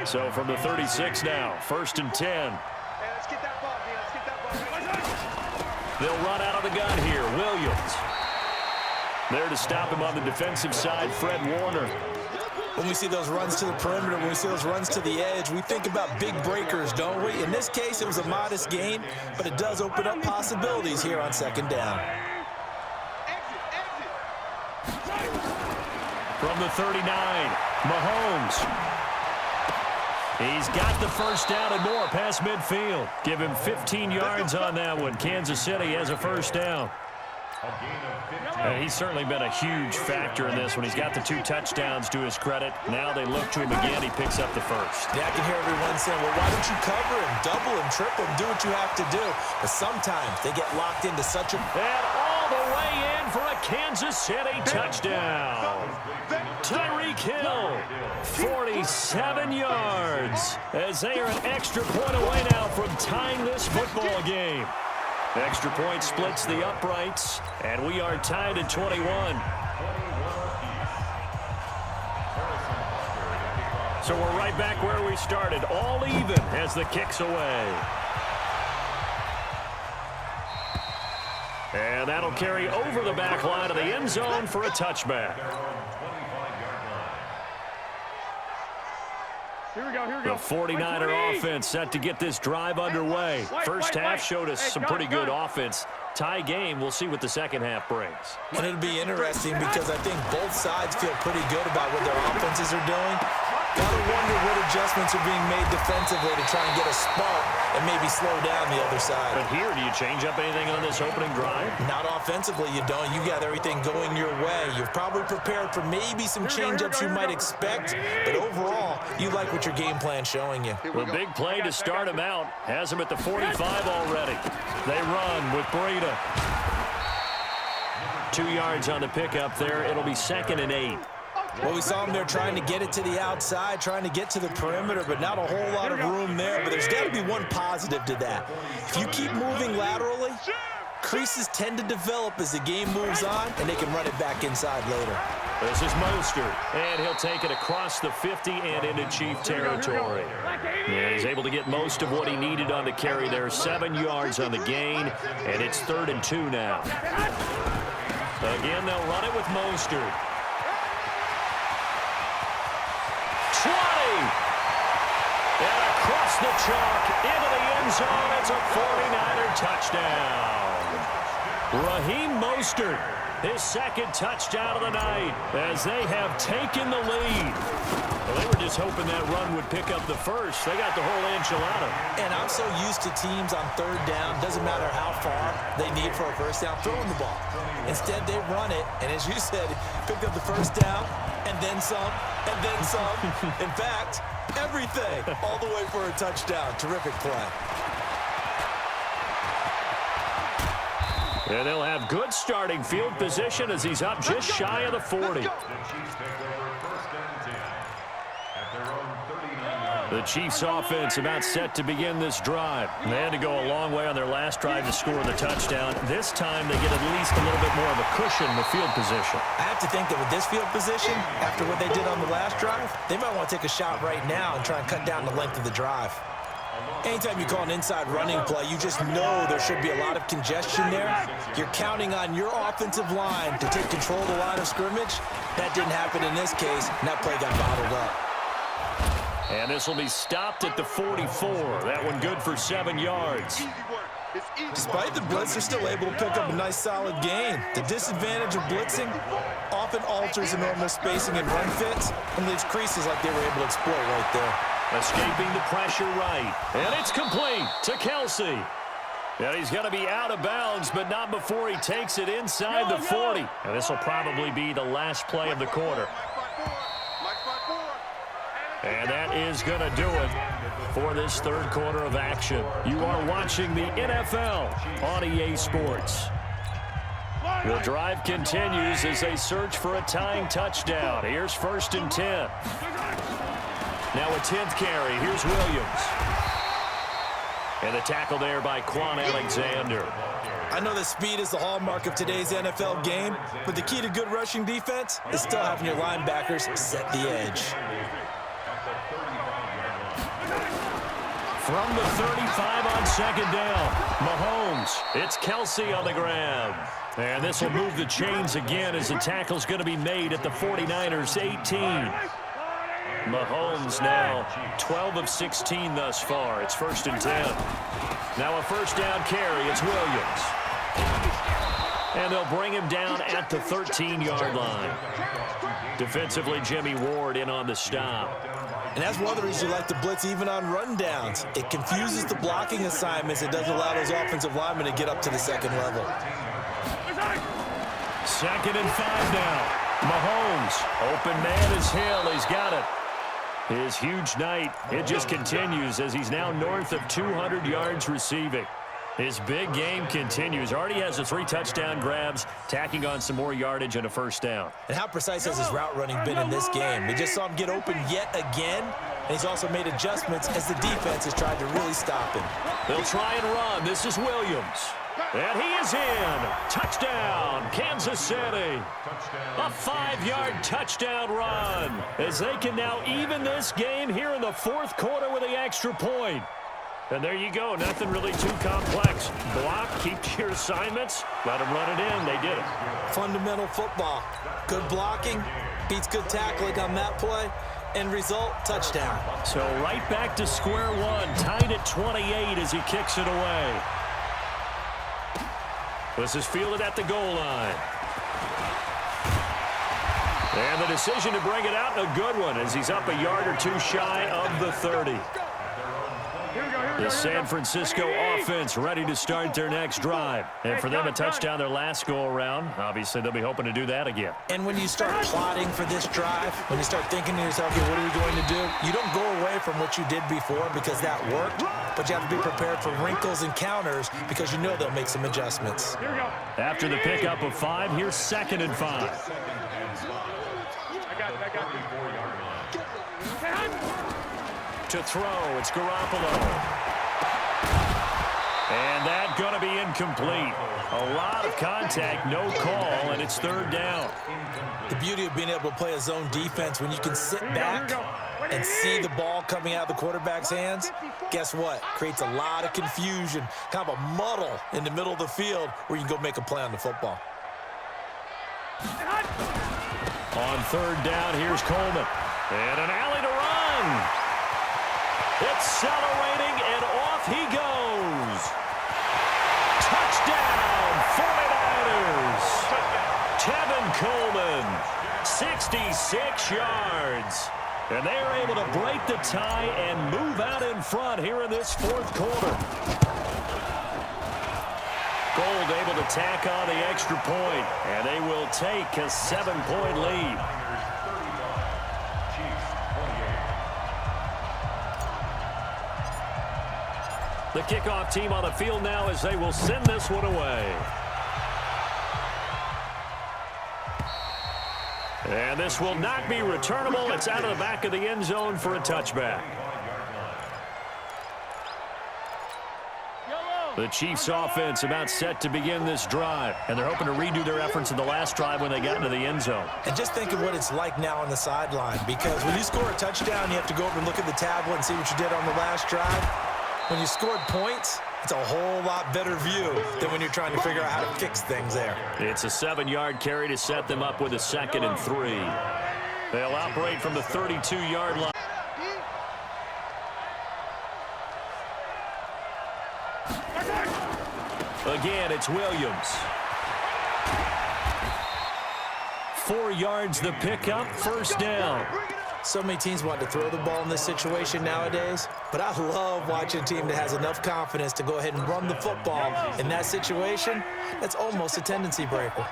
So from the 36 now, 1st and 10. They'll run out of the gun here. Williams. There to stop him on the defensive side, Fred Warner. When we see those runs to the perimeter, when we see those runs to the edge, we think about big breakers, don't we? In this case, it was a modest gain, but it does open up possibilities here on 2nd down. From the 39, Mahomes. He's got the 1st down and more past midfield. Give him 15 yards on that one. Kansas City has a 1st down. He's certainly been a huge factor in this when he's got the 2 touchdowns to his credit. Now they look to him again. He picks up the 1st. Yeah, I can hear everyone saying, well, why don't you cover him, double him, triple him, do what you have to do. But sometimes they get locked into such a... And all the way in for a Kansas City touchdown. Tyreek Hill, 47 yards, as they are an extra point away now from tying this football game. Extra point splits the uprights, and we are tied at 21. So we're right back where we started, all even as the kick's away. And that'll carry over the back line of the end zone for a touchback. Here we go. The 49er offense set to get this drive underway. First half showed us some pretty good offense. Tie game, we'll see what the second half brings. And it'll be interesting because I think both sides feel pretty good about what their offenses are doing. Gotta wonder what adjustments are being made defensively to try and get a spark and maybe slow down the other side. But here, do you change up anything on this opening drive? Not offensively, you don't. You got everything going your way. You've probably prepared for maybe some change-ups you might expect, but overall, you like what your game plan's showing you. The big play to start him out has him at the 45 already. They run with Breida. 2 yards on the pickup there. It'll be 2nd and 8. Well, we saw him there trying to get it to the outside, trying to get to the perimeter, but not a whole lot of room there. But there's got to be one positive to that. If you keep moving laterally, creases tend to develop as the game moves on, and they can run it back inside later. This is Mostert, and he'll take it across the 50 and into Chief territory. And he's able to get most of what he needed on the carry there. 7 yards on the gain, and it's 3rd and 2 now. Again, they'll run it with Mostert. 20! And across the chalk into the end zone. It's a 49er touchdown. Raheem Mostert, his 2nd touchdown of the night as they have taken the lead. Well, they were just hoping that run would pick up the 1st. They got the whole enchilada. And I'm so used to teams on 3rd down, doesn't matter how far they need for a 1st down, throwing the ball. Instead, they run it, and as you said, picked up the 1st down, and then some, and then some. In fact, everything, all the way for a touchdown. Terrific play. And they'll have good starting field position as he's up just shy of the 40. The Chiefs offense about set to begin this drive. They had to go a long way on their last drive to score the touchdown. This time they get at least a little bit more of a cushion in the field position. I have to think that with this field position, after what they did on the last drive, they might want to take a shot right now and try and cut down the length of the drive. Anytime you call an inside running play, you just know there should be a lot of congestion there. You're counting on your offensive line to take control of the line of scrimmage. That didn't happen in this case, and that play got bottled up. And this will be stopped at the 44. That one good for 7 yards. Despite the blitz, they're still able to pick up a nice solid gain. The disadvantage of blitzing often alters the normal spacing and run fits and leaves creases like they were able to exploit right there. Escaping the pressure right. And it's complete to Kelsey. And he's going to be out of bounds, but not before he takes it inside the 40. And this will probably be the last play of the quarter. And that is going to do it for this 3rd quarter of action. You are watching the NFL on EA Sports. The drive continues as they search for a tying touchdown. Here's 1st and 10. Now a 10th carry. Here's Williams. And the tackle there by Quan Alexander. I know that speed is the hallmark of today's NFL game, but the key to good rushing defense is still having your linebackers set the edge. From the 35 on second down, Mahomes. It's Kelsey on the grab. And this will move the chains again as the tackle's going to be made at the 49ers 18. Mahomes now 12 of 16 thus far. It's 1st and 10. Now a first down carry. It's Williams. And they'll bring him down at the 13-yard line. Defensively, Jimmy Ward in on the stop. And that's one of the reasons you like to blitz even on rundowns. It confuses the blocking assignments. It doesn't allow those offensive linemen to get up to the second level. 2nd and 5 now. Mahomes. Open man is Hill. He's got it. His huge night, it just continues as he's now north of 200 yards receiving. His big game continues. Already has the 3 touchdown grabs, tacking on some more yardage and a first down. And how precise has his route running been in this game? We just saw him get open yet again, and he's also made adjustments as the defense has tried to really stop him. They'll try and run. This is Williams. And he is in. Touchdown, Kansas City. A 5-yard touchdown run as they can now even this game here in the 4th quarter with the extra point. And there you go. Nothing really too complex. Block, keep to your assignments, let them run it in. They did it. Fundamental football. Good blocking beats good tackling on that play. End result, touchdown. So right back to square one, tied at 28 as he kicks it away. This is fielded at the goal line. And the decision to bring it out, a good one, as he's up a yard or 2 shy of the 30. The San Francisco offense ready to start their next drive. And for them, a touchdown their last go-around. Obviously, they'll be hoping to do that again. And when you start plotting for this drive, when you start thinking to yourself, okay, what are we going to do? You don't go away from what you did before because that worked, but you have to be prepared for wrinkles and counters because you know they'll make some adjustments. After the pickup of 5, here's 2nd and 5. To throw, it's Garoppolo. And that going to be incomplete. A lot of contact, no call, and it's 3rd down. The beauty of being able to play a zone defense when you can sit back and see the ball coming out of the quarterback's hands, guess what? Creates a lot of confusion, kind of a muddle in the middle of the field where you can go make a play on the football. On 3rd down, here's Coleman. And an alley to run. Accelerating, and off he goes. Touchdown, 49ers. Tevin Coleman, 66 yards. And they are able to break the tie and move out in front here in this 4th quarter. Gold able to tack on the extra point, and they will take a 7-point lead. The kickoff team on the field now as they will send this one away. And this will not be returnable. It's out of the back of the end zone for a touchback. The Chiefs offense about set to begin this drive, and they're hoping to redo their efforts in the last drive when they got into the end zone. And just think of what it's like now on the sideline, because when you score a touchdown, you have to go over and look at the tablet and see what you did on the last drive. When you scored points, it's a whole lot better view than when you're trying to figure out how to fix things there. It's a 7-yard carry to set them up with a 2nd and 3. They'll operate from the 32-yard line. Again, it's Williams. 4 yards the pickup, 1st down. So many teams want to throw the ball in this situation nowadays, but I love watching a team that has enough confidence to go ahead and run the football. In that situation, that's almost a tendency breaker.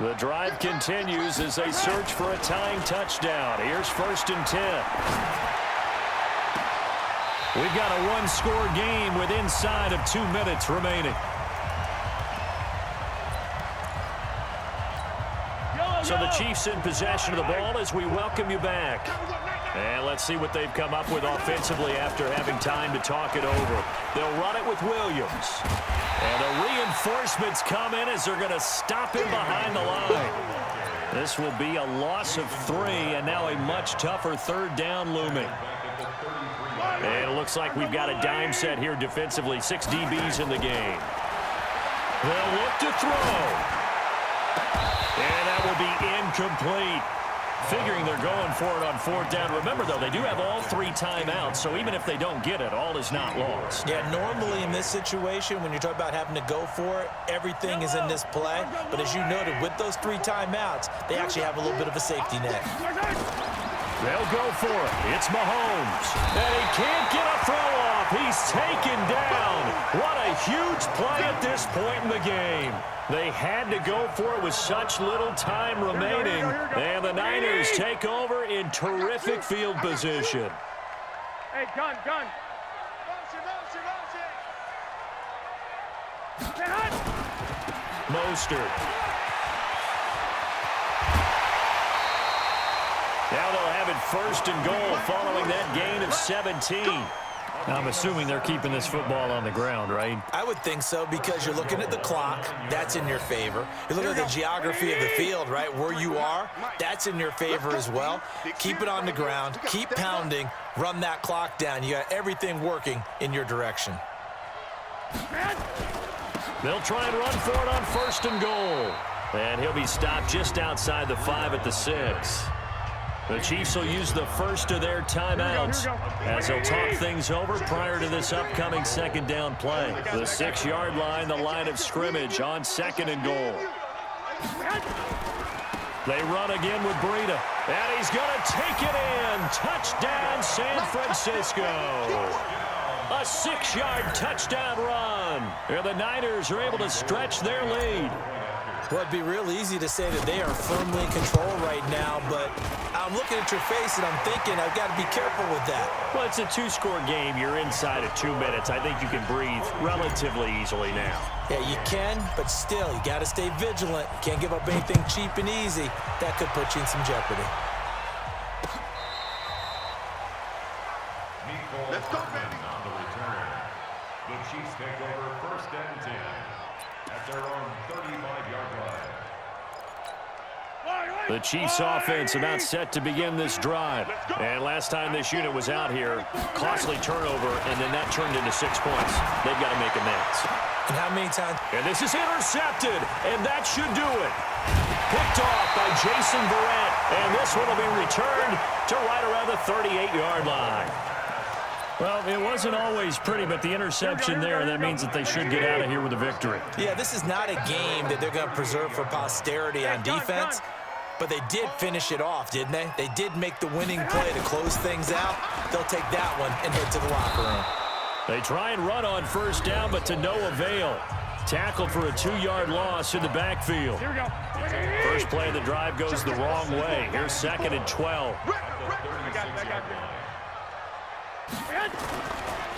The drive continues as they search for a tying touchdown. Here's 1st and 10. We've got a 1-score game with inside of 2 minutes remaining. So the Chiefs in possession of the ball as we welcome you back. And let's see what they've come up with offensively after having time to talk it over. They'll run it with Williams. And the reinforcements come in as they're going to stop him behind the line. This will be a loss of 3, and now a much tougher 3rd down looming. And looks like we've got a dime set here defensively. 6 DBs in the game. They'll look to throw. And that will be incomplete. Figuring they're going for it on 4th down. Remember, though, they do have all 3 timeouts, so even if they don't get it, all is not lost. Yeah, normally in this situation, when you're talking about having to go for it, everything is in this play. But as you noted, with those 3 timeouts, they actually have a little bit of a safety net. They'll go for it. It's Mahomes. And he can't get a throw off. He's taken down. What a huge play at this point in the game. They had to go for it with such little time remaining. And the Niners take over in terrific field position. Hey, gun. Mostert. Now they'll have it 1st and goal following that gain of 17. I'm assuming they're keeping this football on the ground, right? I would think so, because you're looking at the clock. That's in your favor. You look at the geography of the field, right? Where you are, that's in your favor as well. Keep it on the ground. Keep pounding. Run that clock down. You got everything working in your direction. They'll try and run for it on 1st and goal. And he'll be stopped just outside the 5 at the 6. The Chiefs will use the first of their timeouts as they'll talk things over prior to this upcoming 2nd down play. The 6-yard line, the line of scrimmage on 2nd and goal. They run again with Breida. And he's going to take it in. Touchdown, San Francisco. A 6-yard touchdown run. And the Niners are able to stretch their lead. Well, it'd be real easy to say that they are firmly in control right now, but I'm looking at your face and I'm thinking I've got to be careful with that. Well, it's a 2-score game. You're inside of 2 minutes. I think you can breathe relatively easily now. Yeah, you can, but still, you got to stay vigilant. You can't give up anything cheap and easy. That could put you in some jeopardy. Let's go, baby. On the return, the Chiefs take over 1st and 10 at their own 35-yard line. The Chiefs offense about set to begin this drive. And last time this unit was out here, costly turnover, and then that turned into 6 points. They've got to make amends. And how many times? And this is intercepted, and that should do it. Picked off by Jason Verrett, and this one will be returned to right around the 38-yard line. Well, it wasn't always pretty, but the interception there, that means that they should get out of here with a victory. Yeah, this is not a game that they're going to preserve for posterity on defense, but they did finish it off, didn't they? They did make the winning play to close things out. They'll take that one and head to the locker room. They try and run on 1st down, but to no avail. Tackled for a 2-yard loss in the backfield. First play of the drive goes the wrong way. Here's 2nd and 12.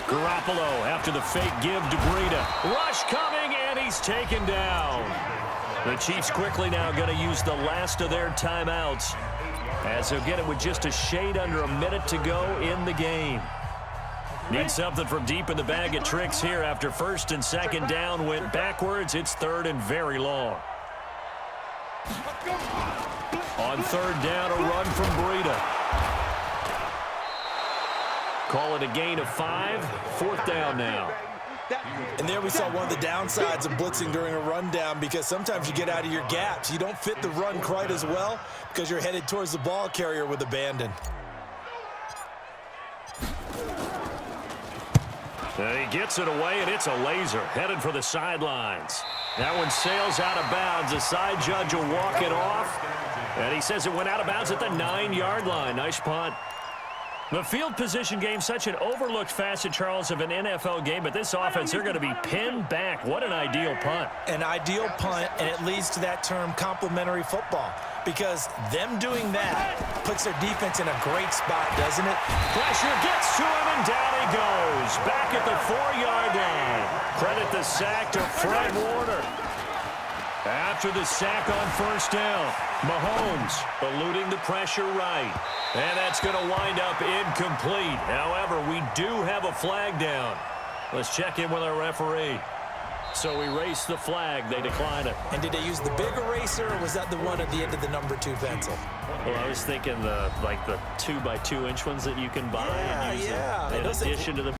Garoppolo after the fake give to Breida. Rush coming, and he's taken down. The Chiefs quickly now going to use the last of their timeouts as they'll get it with just a shade under a minute to go in the game. Need something from deep in the bag of tricks here after 1st and 2nd down went backwards. It's 3rd and very long. On 3rd down, a run from Breida. Call it a gain of 5. 4th down now. And there we saw one of the downsides of blitzing during a rundown, because sometimes you get out of your gaps. You don't fit the run quite as well because you're headed towards the ball carrier with abandon. And he gets it away, and it's a laser headed for the sidelines. That one sails out of bounds. The side judge will walk it off, and he says it went out of bounds at the 9-yard line. Nice punt. The field position game, such an overlooked facet, Charles, of an NFL game, but this offense, they're going to be pinned back. What an ideal punt. An ideal punt, and it leads to that term complementary football, because them doing that puts their defense in a great spot, doesn't it? Pressure gets to him, and down he goes. Back at the 4-yard line. Credit the sack to Fred Warner. After the sack on 1st down, Mahomes eluding the pressure right. And that's going to wind up incomplete. However, we do have a flag down. Let's check in with our referee. So we race the flag. They decline it. And did they use the big eraser, or was that the one at the end of the number 2 pencil? Well, I was thinking the 2 by 2 inch ones that you can buy and use in addition to the